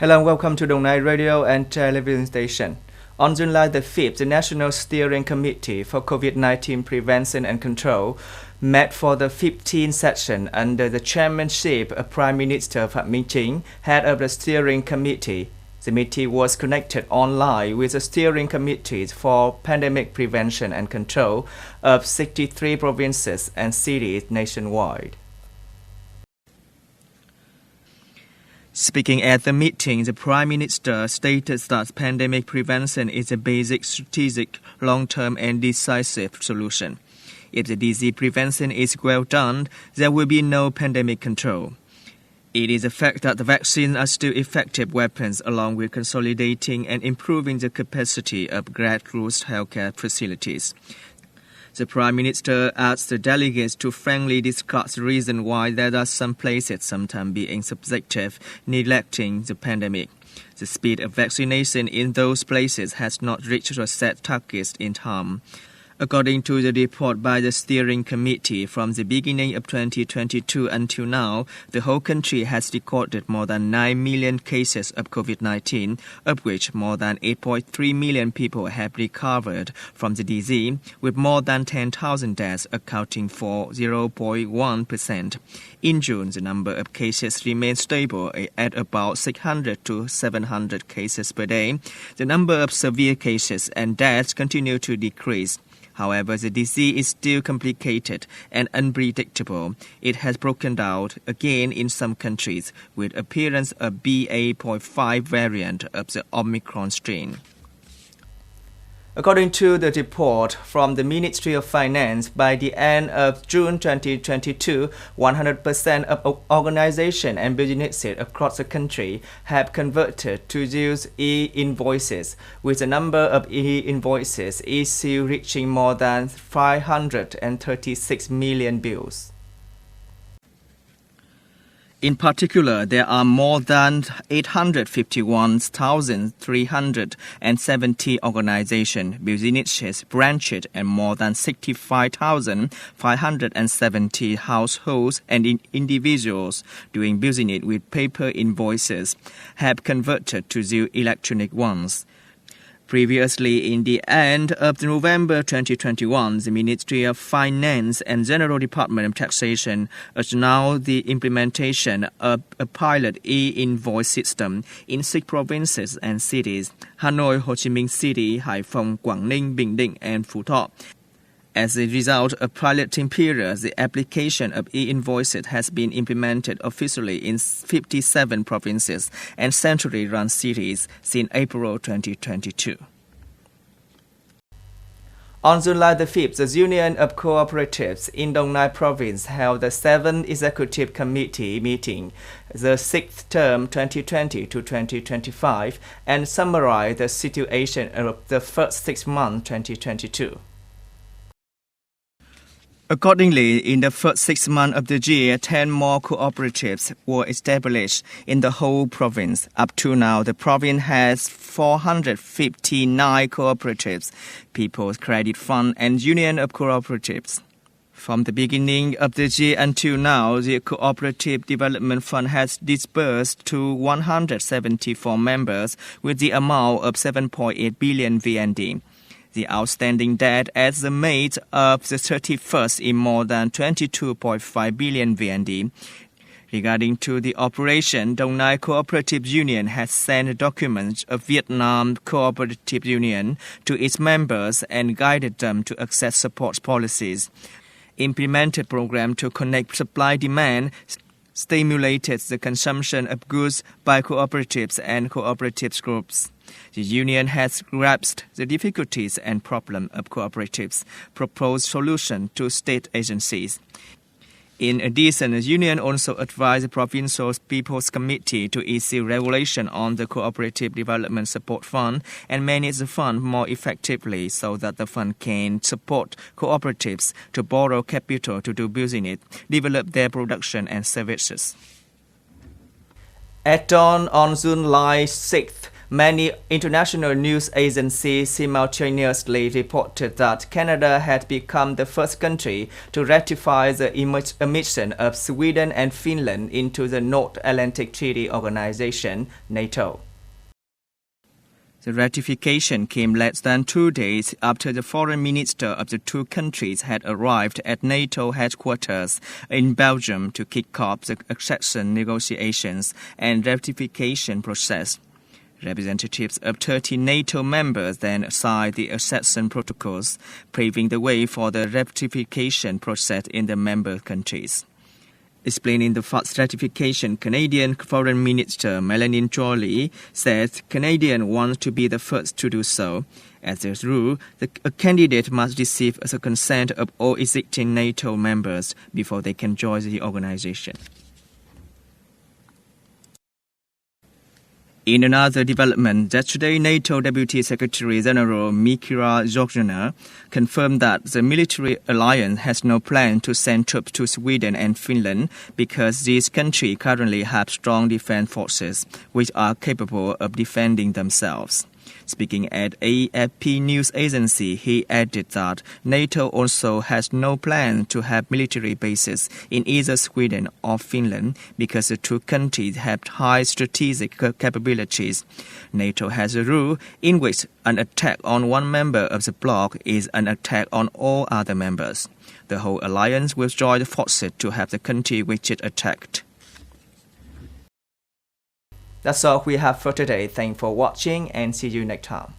Hello and welcome to Đồng Nai Radio and Television Station. On July the 5th, the National Steering Committee for COVID-19 Prevention and Control met for the 15th session under the chairmanship of Prime Minister Phạm Minh Chính, head of the steering committee. The meeting was connected online with the steering committees for pandemic prevention and control of 63 provinces and cities nationwide. Speaking at the meeting, the Prime Minister stated that pandemic prevention is a basic strategic, long-term and decisive solution. If the disease prevention is well done, there will be no pandemic control. It is a fact that the vaccines are still effective weapons along with consolidating and improving the capacity of grassroots healthcare facilities. The Prime Minister asked the delegates to frankly discuss the reason why there are some places sometimes being subjective, neglecting the pandemic. The speed of vaccination in those places has not reached the set targets in time. According to the report by the steering committee, from the beginning of 2022 until now, the whole country has recorded more than 9 million cases of COVID-19, of which more than 8.3 million people have recovered from the disease, with more than 10,000 deaths accounting for 0.1%. In June, the number of cases remained stable at about 600 to 700 cases per day. The number of severe cases and deaths continue to decrease. However, the disease is still complicated and unpredictable. It has broken out again in some countries with appearance of BA.5 variant of the Omicron strain. According to the report from the Ministry of Finance, by the end of June 2022, 100% of organizations and businesses across the country have converted to use e-invoices, with the number of e-invoices issued reaching more than 536 million bills. In particular, there are more than 851,370 organizations, businesses, branches, and more than 65,570 households and individuals doing business with paper invoices have converted to the electronic ones. Previously, in the end of November 2021, the Ministry of Finance and General Department of Taxation announced the implementation of a pilot e-invoice system in 6 provinces and cities: Hanoi, Ho Chi Minh City, Hải Phòng, Quảng Ninh, Bình Định, and Phú Thọ. As a result of piloting period, the application of e-invoices has been implemented officially in 57 provinces and centrally run cities since April 2022. On July the 5th, the Union of Cooperatives in Đồng Nai Province held the 7th Executive Committee meeting, the 6th term 2020 to 2025, and summarized the situation of the first 6 months 2022. Accordingly, in the first 6 months of the year, 10 more cooperatives were established in the whole province. Up to now, the province has 459 cooperatives, People's Credit Fund and Union of Cooperatives. From the beginning of the year until now, the Cooperative Development Fund has disbursed to 174 members with the amount of 7.8 billion VND. The outstanding debt as the May of the 31st is more than 22.5 billion VND. Regarding to the operation, Đồng Nai Cooperative Union has sent documents of Vietnam Cooperative Union to its members and guided them to access support policies. Implemented program to connect supply-demand stimulated the consumption of goods by cooperatives and cooperative groups. The union has grasped the difficulties and problems of cooperatives, proposed solutions to state agencies. In addition, the union also advised the Provincial People's Committee to issue regulation on the Cooperative Development Support Fund and manage the fund more effectively so that the fund can support cooperatives to borrow capital to do business, develop their production and services. At dawn on July 6th, Many international news agencies simultaneously reported that Canada had become the first country to ratify the admission of Sweden and Finland into the North Atlantic Treaty Organization, NATO. The ratification came less than 2 days after the foreign minister of the two countries had arrived at NATO headquarters in Belgium to kick off the accession negotiations and ratification process. Representatives of 30 NATO members then signed the accession protocols, paving the way for the ratification process in the member countries. Explaining the fast ratification, Canadian Foreign Minister Melanie Joly said Canadians want to be the first to do so. As a rule, a candidate must receive the consent of all existing NATO members before they can join the organization. In another development, yesterday NATO Deputy Secretary General Mikhail Zorgina confirmed that the military alliance has no plan to send troops to Sweden and Finland because these countries currently have strong defense forces which are capable of defending themselves. Speaking at AFP news agency, he added that NATO also has no plan to have military bases in either Sweden or Finland because the two countries have high strategic capabilities. NATO has a rule in which an attack on one member of the bloc is an attack on all other members. The whole alliance will join forces to have the country which it attacked. That's all we have for today. Thanks for watching and see you next time.